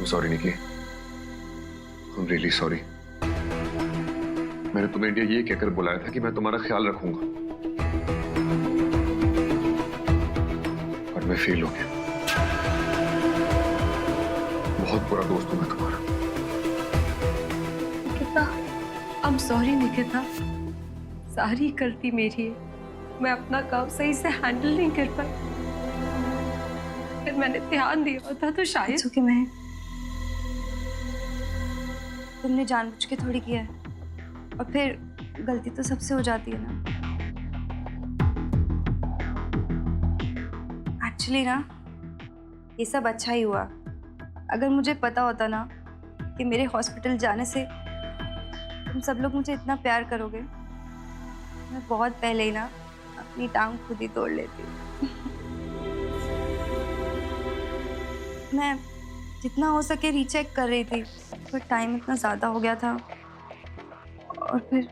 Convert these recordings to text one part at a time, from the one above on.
Sorry Nikki, I am really sorry. मैंने तुम्हें India ये कहकर बुलाया था कि मैं तुम्हारा ख्याल रखूंगा, और मैं फेल हो गया। बहुत बुरा दोस्त हूं मैं तुम्हारा। Nikita, I am sorry Nikita, सारी गलती मेरी है। मैं अपना काम सही से हैंडल नहीं कर पाई। अगर मैंने ध्यान दिया होता तो शायद। It's okay, महक। तुमने जानबूझ के थोड़ी किया है, और फिर गलती तो सबसे हो जाती है ना। एक्चुअली ना, ये सब अच्छा ही हुआ। अगर मुझे पता होता ना कि मेरे हॉस्पिटल जाने से तुम सब लोग मुझे इतना प्यार करोगे, मैं बहुत पहले ही ना अपनी टांग खुद ही तोड़ लेती। मैं जितना हो सके रीचेक कर रही थी, पर टाइम इतना ज़्यादा हो गया था। और फिर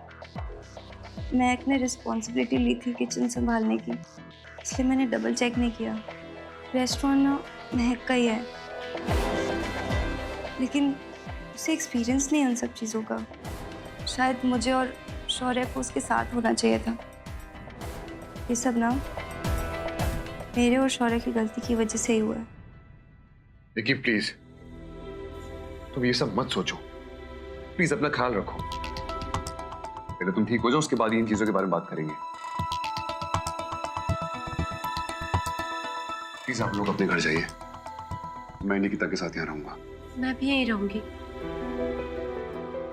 महक ने रिस्पॉन्सिबिलिटी ली थी किचन संभालने की, इसलिए मैंने डबल चेक नहीं किया। रेस्टोरेंट ना महक का ही है, लेकिन उसे एक्सपीरियंस नहीं है उन सब चीज़ों का। शायद मुझे और शौर्य को उसके साथ होना चाहिए था। ये सब ना मेरे और शौर्य की गलती की वजह से ही हुआ है। निकी प्लीज, तुम ये सब मत सोचो। प्लीज अपना ख्याल रखो। पहले तुम ठीक हो जाओ, उसके बाद इन चीजों के बारे में बात करेंगे। प्लीज आप लोग अपने घर जाइए, मैं निकिता के साथ यहाँ रहूंगा। मैं भी यहीं रहूंगी,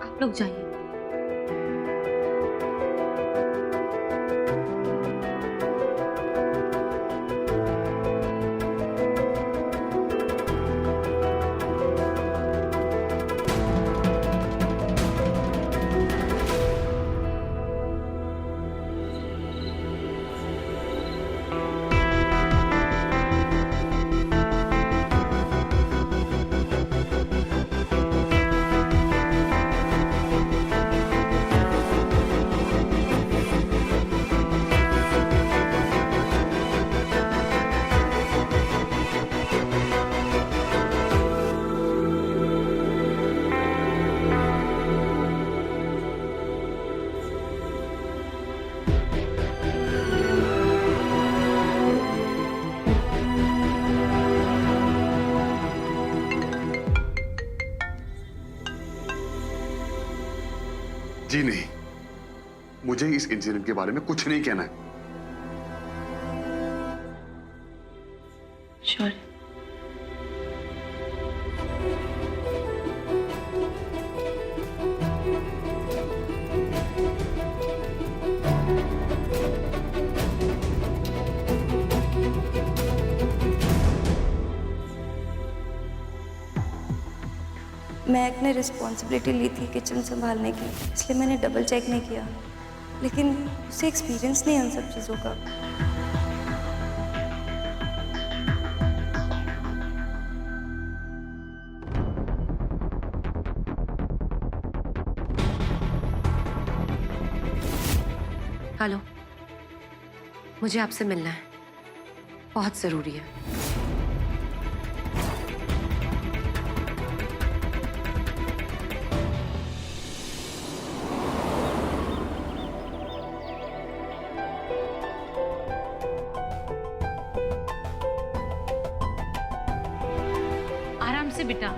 आप लोग जाइए। जी नहीं, मुझे इस इंसिडेंट के बारे में कुछ नहीं कहना है। श्योर। महक ने रिस्पॉन्सिबिलिटी ली थी किचन संभालने की, इसलिए मैंने डबल चेक नहीं किया। लेकिन उसे एक्सपीरियंस नहीं है उन सब चीज़ों का। हेलो, मुझे आपसे मिलना है, बहुत जरूरी है। आराम से बेटा।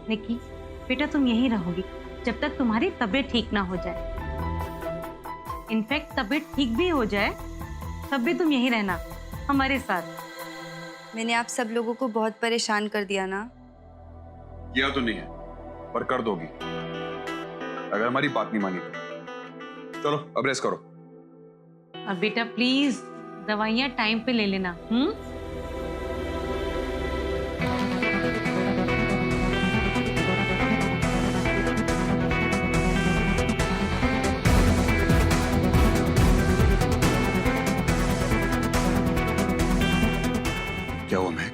निकी, बेटा तुम यहीं रहोगी जब तक तुम्हारी तबीयत ठीक ना हो जाए। इनफैक्ट तबीयत ठीक भी हो जाए तब भी तुम यहीं रहना हमारे साथ। मैंने आप सब लोगों को बहुत परेशान कर दिया ना। किया तो नहीं है, पर कर दोगी अगर हमारी बात नहीं मानी तो। चलो अब रेस्ट करो। और बेटा प्लीज दवाइयाँ टाइम पे ले लेना। क्या हुआ महक?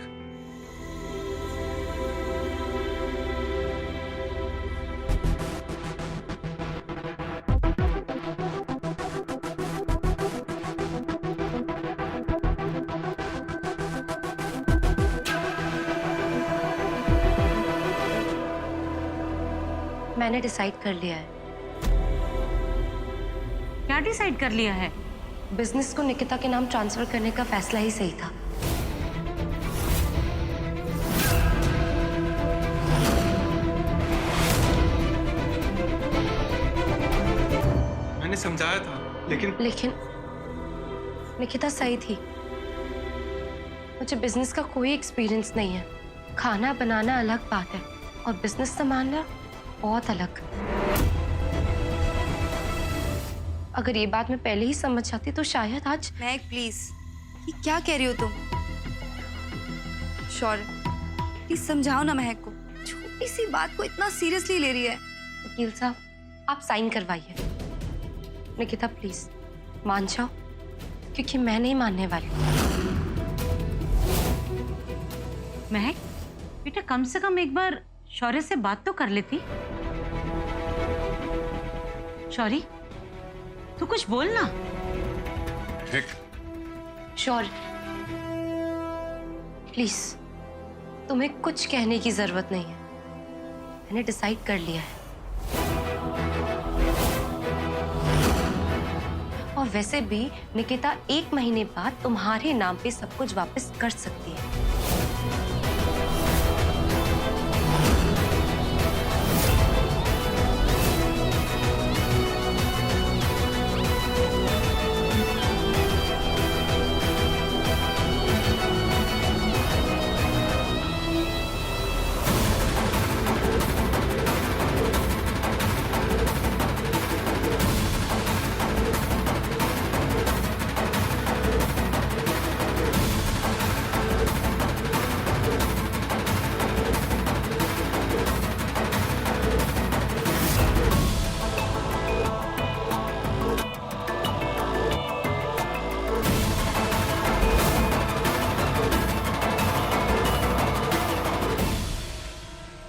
मैंने डिसाइड कर लिया है। क्या डिसाइड कर लिया है? बिजनेस को निकिता के नाम ट्रांसफर करने का फैसला ही सही था। मैंने समझाया था, लेकिन निकिता सही थी। मुझे बिजनेस का कोई एक्सपीरियंस नहीं है। खाना बनाना अलग बात है और बिजनेस संभालना बहुत अलग। अगर ये बात मैं पहले ही समझ जाती तो शायद आज। महक प्लीज, ये क्या कह रही हो तुम? शौर्य प्लीज समझाओ ना महक को, छोटी सी बात को इतना सीरियसली ले रही है। वकील साहब, आप साइन करवाइए। निकिता प्लीज मान जाओ, क्योंकि मैं नहीं मानने वाली। महक, बेटा कम से कम एक बार शौर्य से बात तो कर लेती। शौर्य, तू कुछ बोल ना। श्योर, प्लीज तुम्हें कुछ कहने की जरूरत नहीं है। मैंने डिसाइड कर लिया है। और वैसे भी निकिता 1 महीने बाद तुम्हारे नाम पे सब कुछ वापस कर सकती है।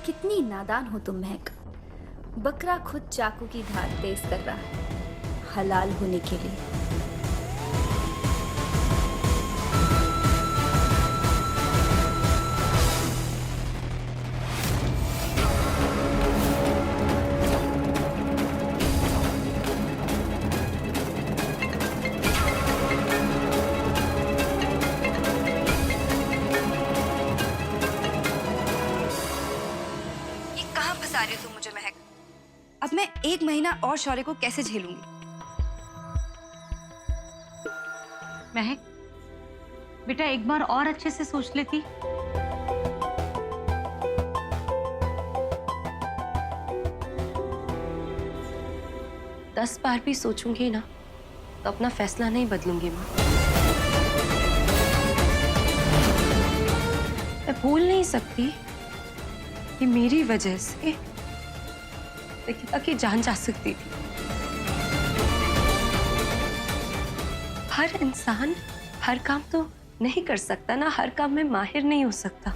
कितनी नादान हो तुम महक। बकरा खुद चाकू की धार तेज कर रहा है हलाल होने के लिए। ये कहाँ फंसा रही हो तुम मुझे महक? अब मैं 1 महीना और शौर्य को कैसे झेलूंगी? महक, बेटा एक बार और अच्छे से सोच लेती। दस बार भी सोचूंगी ना तो अपना फैसला नहीं बदलूंगी माँ। मैं भूल नहीं सकती कि मेरी वजह से निकिता की जान जा सकती थी। हर इंसान हर काम तो नहीं कर सकता ना, हर काम में माहिर नहीं हो सकता।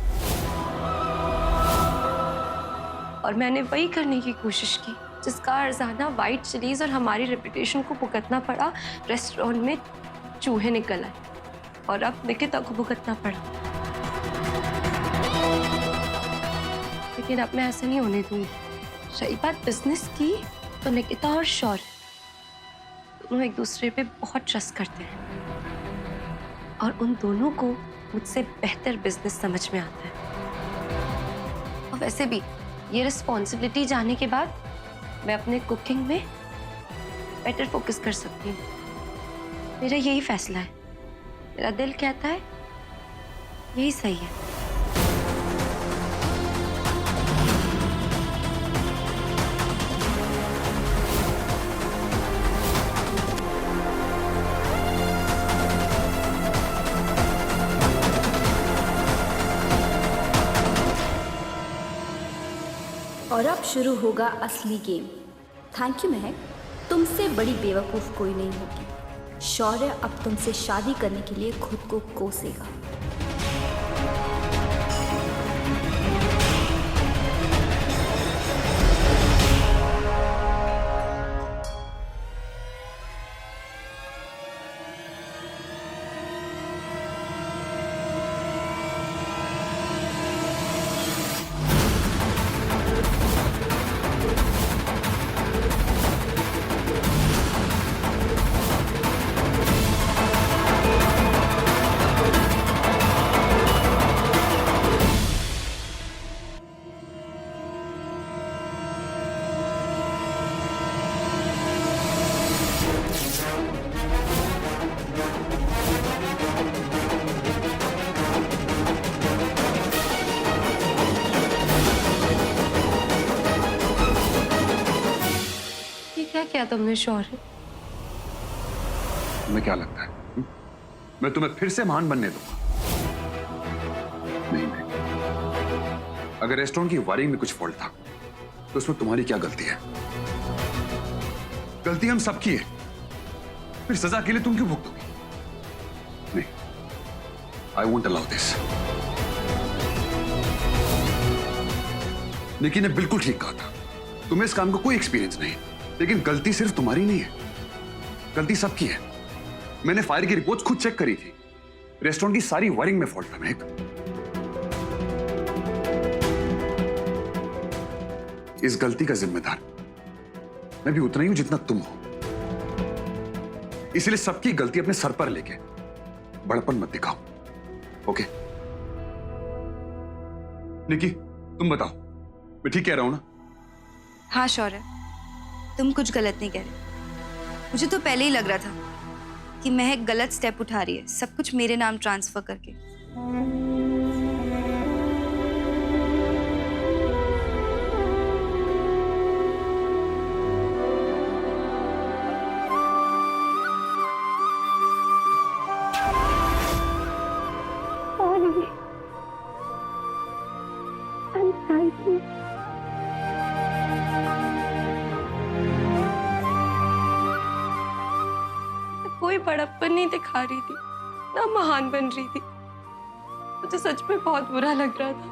और मैंने वही करने की कोशिश की जिसका अर्जाना वाइट चिलीज और हमारी रेपुटेशन को भुगतना पड़ा। रेस्टोरेंट में चूहे निकल आए और अब निकिता को भुगतना पड़ा। लेकिन अब मैं ऐसे नहीं होने दूंगी। रही बात बिजनेस की, तो निकिता और शौर्य दोनों एक दूसरे पे बहुत ट्रस्ट करते हैं और उन दोनों को मुझसे बेहतर बिजनेस समझ में आता है। और वैसे भी ये रिस्पॉन्सिबिलिटी जाने के बाद मैं अपने कुकिंग में बेटर फोकस कर सकती हूँ। मेरा यही फैसला है। मेरा दिल कहता है यही सही है। और अब शुरू होगा असली गेम। थैंक यू महक, तुमसे बड़ी बेवकूफ़ कोई नहीं होगी। शौर्य अब तुमसे शादी करने के लिए खुद को कोसेगा। किया तुमने शौर्य? तुम्हें क्या लगता है मैं तुम्हें फिर से महान बनने दूंगा? नहीं नहीं। अगर रेस्टोरेंट की वायरिंग में कुछ फॉल्ट था तो उसमें तुम्हारी क्या गलती है? गलती हम सबकी है, फिर सजा के लिए तुम क्यों भुगतोगी? नहीं, आई वोंट अलाउ दिस। निकी ने बिल्कुल ठीक कहा था, तुम्हें इस काम का कोई एक्सपीरियंस नहीं, लेकिन गलती सिर्फ तुम्हारी नहीं है, गलती सबकी है। मैंने फायर की रिपोर्ट्स खुद चेक करी थी, रेस्टोरेंट की सारी वायरिंग में फॉल्ट था। महक, इस गलती का जिम्मेदार मैं भी उतना ही हूं जितना तुम हो, इसलिए सबकी गलती अपने सर पर लेके बड़पन मत दिखाओ, ओके? निकी, तुम बताओ, मैं ठीक कह रहा हूं ना? हाँ शौर्य, तुम कुछ गलत नहीं कह रहे। मुझे तो पहले ही लग रहा था कि महक गलत स्टेप उठा रही है, सब कुछ मेरे नाम ट्रांसफर करके। कोई बड़प्पन नहीं दिखा रही थी, ना महान बन रही थी। मुझे सच में बहुत बुरा लग रहा था।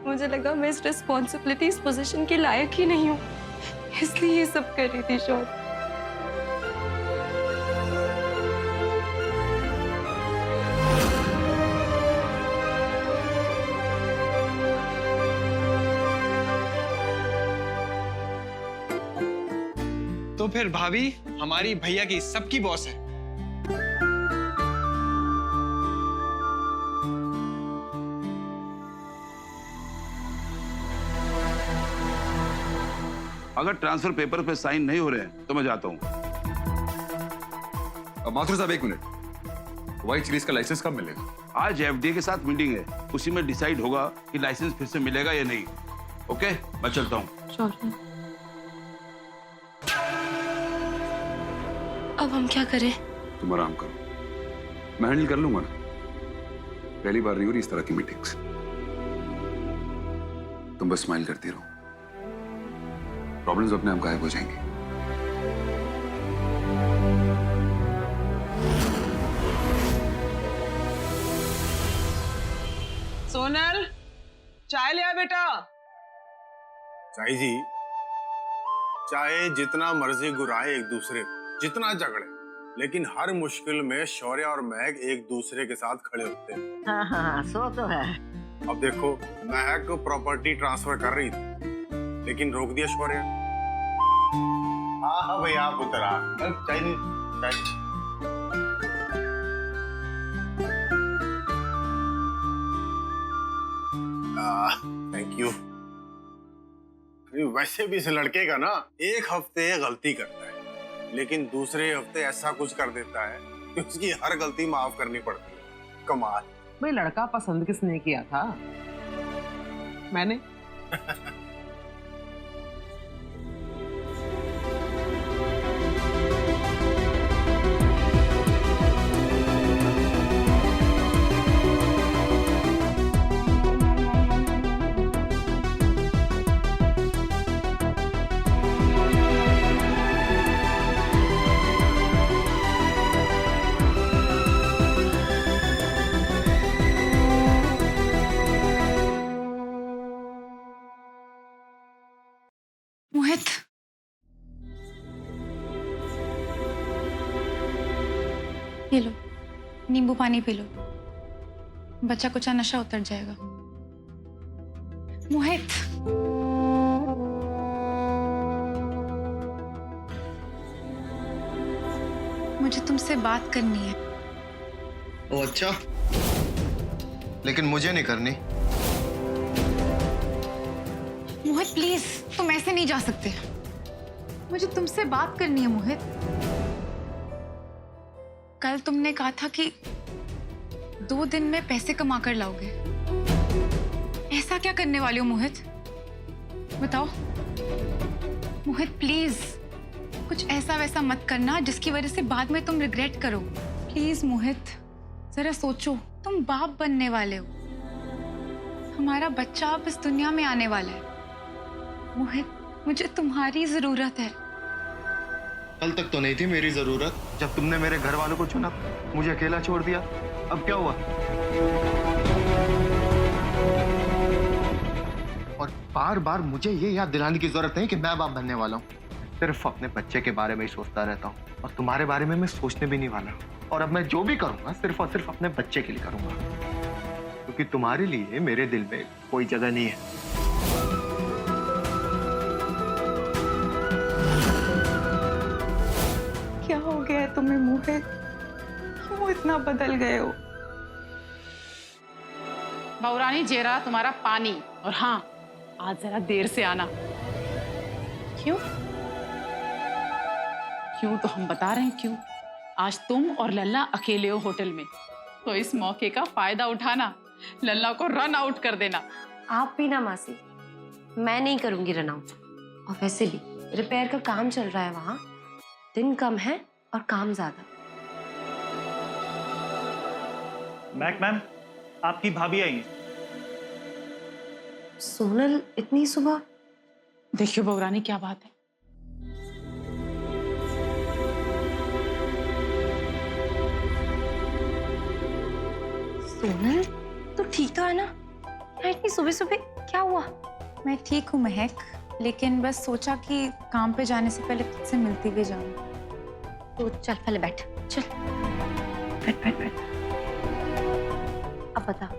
मुझे लगा मैं इस रिस्पॉन्सिबिलिटी, इस पोजीशन के लायक ही नहीं हूँ, इसलिए ये सब कर रही थी शौर्य। तो फिर भाभी हमारी भैया की सबकी बॉस है। अगर ट्रांसफर पेपर पे साइन नहीं हो रहे हैं तो मैं जाता हूँ। माथुर साहब, एक मिनट, व्हाइट चिलीज का लाइसेंस कब मिलेगा? आज एफडीए के साथ मीटिंग है, उसी में डिसाइड होगा कि लाइसेंस फिर से मिलेगा या नहीं। ओके, मैं चलता हूँ। शौर्य, अब हम क्या करें? तुम आराम करो, मैं हैंडल कर लूंगा ना। पहली बार नहीं हो रही इस तरह की मीटिंग्स। तुम बस स्माइल करती रहो, प्रॉब्लम्स अपने आप गायब हो जाएंगी। सोनल, चाय ले आ बेटा। चाय जी, चाहे जितना मर्जी गुराए एक दूसरे को, जितना झगड़े, लेकिन हर मुश्किल में शौर्य और महक एक दूसरे के साथ खड़े होते हैं। हाँ हाँ, सो तो है। अब देखो, महक प्रॉपर्टी ट्रांसफर कर रही थी, लेकिन रोक दिया शौर्य। हाँ हाँ भैया, आप उतर आ। चाय नहीं, चाय। Thank you. वैसे भी इस लड़के का ना, एक हफ्ते गलती करता है, लेकिन दूसरे हफ्ते ऐसा कुछ कर देता है कि उसकी हर गलती माफ करनी पड़ती है। कमाल। भाई, लड़का पसंद किसने किया था? मैंने। मोहित, ये लो, नींबू पानी पी लो, बच्चा कुछ नशा उतर जाएगा। मोहित, मुझे तुमसे बात करनी है। ओ अच्छा, लेकिन मुझे नहीं करनी। मोहित प्लीज, तुम ऐसे नहीं जा सकते। मुझे तुमसे बात करनी है मोहित। कल तुमने कहा था कि 2 दिन में पैसे कमा कर लाओगे। ऐसा क्या करने वाले हो मोहित? बताओ मोहित प्लीज, कुछ ऐसा वैसा मत करना जिसकी वजह से बाद में तुम रिग्रेट करो। प्लीज मोहित, जरा सोचो, तुम बाप बनने वाले हो, हमारा बच्चा अब इस दुनिया में आने वाला है। मोहित, मुझे तुम्हारी जरूरत है। कल तक तो नहीं थी मेरी जरूरत, जब तुमने मेरे घर वालों को चुना, मुझे अकेला छोड़ दिया। अब क्या हुआ? और बार बार मुझे ये याद दिलाने की जरूरत नहीं कि मैं बाप बनने वाला हूँ। सिर्फ अपने बच्चे के बारे में ही सोचता रहता हूँ और तुम्हारे बारे में मैं सोचने भी नहीं वाला। और अब मैं जो भी करूंगा सिर्फ और सिर्फ अपने बच्चे के लिए करूंगा, क्योंकि तुम्हारे लिए मेरे दिल में कोई जगह नहीं है। क्या हो गया है तुम्हें मोहित? क्यों इतना बदल गए हो? बहुरानी जेरा तुम्हारा पानी, और हाँ, आज जरा देर से आना। क्यों? क्यों तो हम बता रहे हैं क्यों। आज तुम और लल्ला अकेले हो होटल में, तो इस मौके का फायदा उठाना, लल्ला को रन आउट कर देना। आप भी ना मासी, मैं नहीं करूंगी रन आउट। और वैसे भी रिपेयर का काम चल रहा है वहां, दिन कम है और काम ज्यादा। मैम, आपकी भाभी आई। सोनल इतनी सुबह? देखियो बहुरानी, क्या बात है। सोनल, तो ठीक तो है ना? इतनी सुबह सुबह क्या हुआ? मैं ठीक हूँ महक, लेकिन बस सोचा कि काम पे जाने से पहले तुझसे मिलती हुई जाऊँ। तो चल पहले बैठ, चल बैठ बैठ बैठ। अब बता,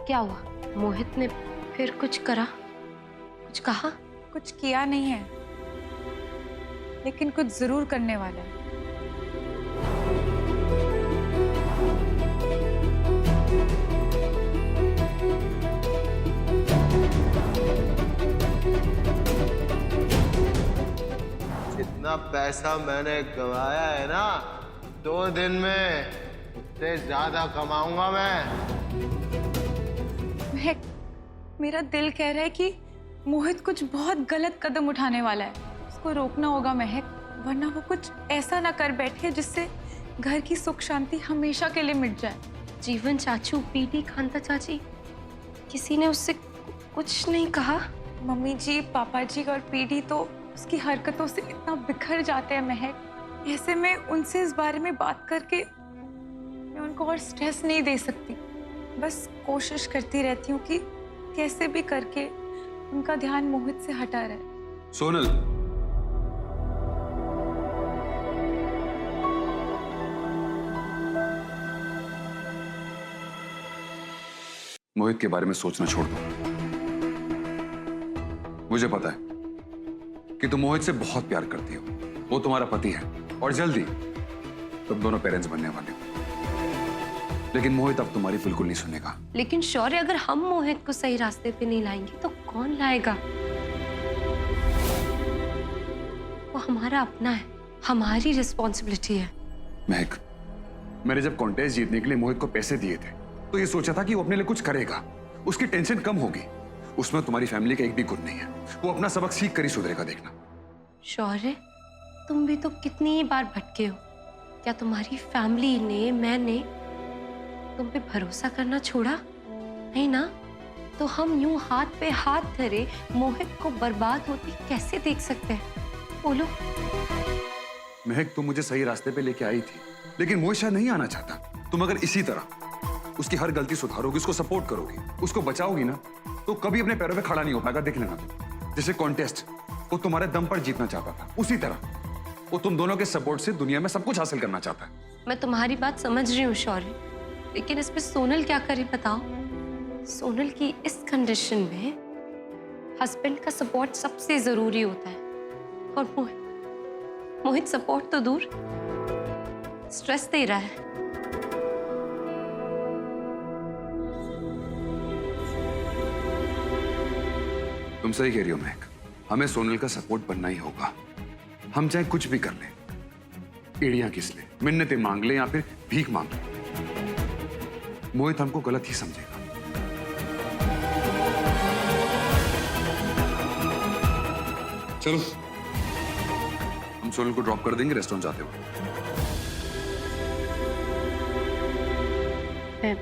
क्या हुआ? मोहित ने फिर कुछ करा, कुछ कहा? कुछ किया नहीं है, लेकिन कुछ जरूर करने वाला है। जितना पैसा मैंने कमाया है ना 2 दिन में, उससे ज्यादा कमाऊंगा मैं। महक, मेरा दिल कह रहा है कि मोहित कुछ बहुत गलत कदम उठाने वाला है। उसको रोकना होगा महक, वरना वो कुछ ऐसा ना कर बैठे जिससे घर की सुख शांति हमेशा के लिए मिट जाए। जीवन चाचू, पीटी, कांता चाची, किसी ने उससे कुछ नहीं कहा? मम्मी जी, पापा जी और पीटी तो उसकी हरकतों से इतना बिखर जाते हैं महक। ऐसे में उनसे इस बारे में बात करके मैं उनको और स्ट्रेस नहीं दे सकती। बस कोशिश करती रहती हूँ कि कैसे भी करके उनका ध्यान मोहित से हटा रहे। सोनल, मोहित के बारे में सोचना छोड़ दो। मुझे पता है कि तुम मोहित से बहुत प्यार करती हो, वो तुम्हारा पति है और जल्दी तुम दोनों पेरेंट्स बनने वाले हो। लेकिन मोहित अब तुम्हारी बिल्कुल नहीं सुनेगा। लेकिन शौर्य, अगर हम मोहित को सही रास्ते पे नहीं लाएंगे तो कौन लाएगा? वो हमारा अपना है, हमारी रिस्पॉन्सिबिलिटी है। महक, मैंने जब कॉन्टेस्ट जीतने के लिए मोहित को पैसे दिए थे तो ये सोचा था कि वो अपने लिए कुछ करेगा, उसकी टेंशन कम होगी। उसमें तुम्हारी फैमिली का एक भी गुण नहीं है। वो अपना सबक सीख कर ही सुधरेगा, देखना। शौर्य, तुम भी तो कितनी बार भटके हो। क्या तुम्हारी फैमिली ने, मैंने तुम पे भरोसा करना छोड़ा? नहीं ना? तो हम यूं हाथ पे हाथ धरे मोहित को बर्बाद होती कैसे देख सकते हैं? बोलो। महक, तुम मुझे सही रास्ते पे लेके आई थी, लेकिन मोहित शायद नहीं आना चाहता। तुम अगर इसी तरह उसकी हर गलती सुधारोगी, उसको सपोर्ट करोगी, उसको बचाओगी ना, तो कभी अपने पैरों पे खड़ा नहीं हो पाएगा। देख लेना तुम। जैसे कॉन्टेस्ट वो तुम्हारे दम पर जीतना चाहता था, उसी तरह वो तुम दोनों के सपोर्ट से दुनिया में सब कुछ हासिल करना चाहता है। मैं तुम्हारी बात समझ रही हूँ शौर्य, लेकिन इसमें सोनल क्या करे बताओ? सोनल की इस कंडीशन में हस्बैंड का सपोर्ट सबसे जरूरी होता है। और मोहित सपोर्ट तो दूर, स्ट्रेस दे रहा है। तुम सही कह रही हो महक, हमें सोनल का सपोर्ट बनना ही होगा। हम चाहे कुछ भी कर लें, एड़ियां किस ले, मिन्नतें मांग ले या फिर भीख मांग ले, मोहित हमको गलत ही समझेगा। चलो हम सोनल को ड्रॉप कर देंगे रेस्टोरेंट जाते हुए। मैं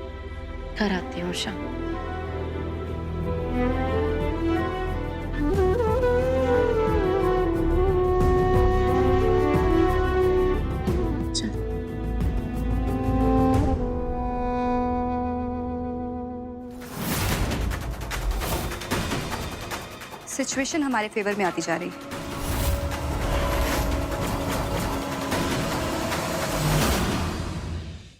घर आती हूँ शाम। सिचुएशन हमारे फेवर में आती जा रही है।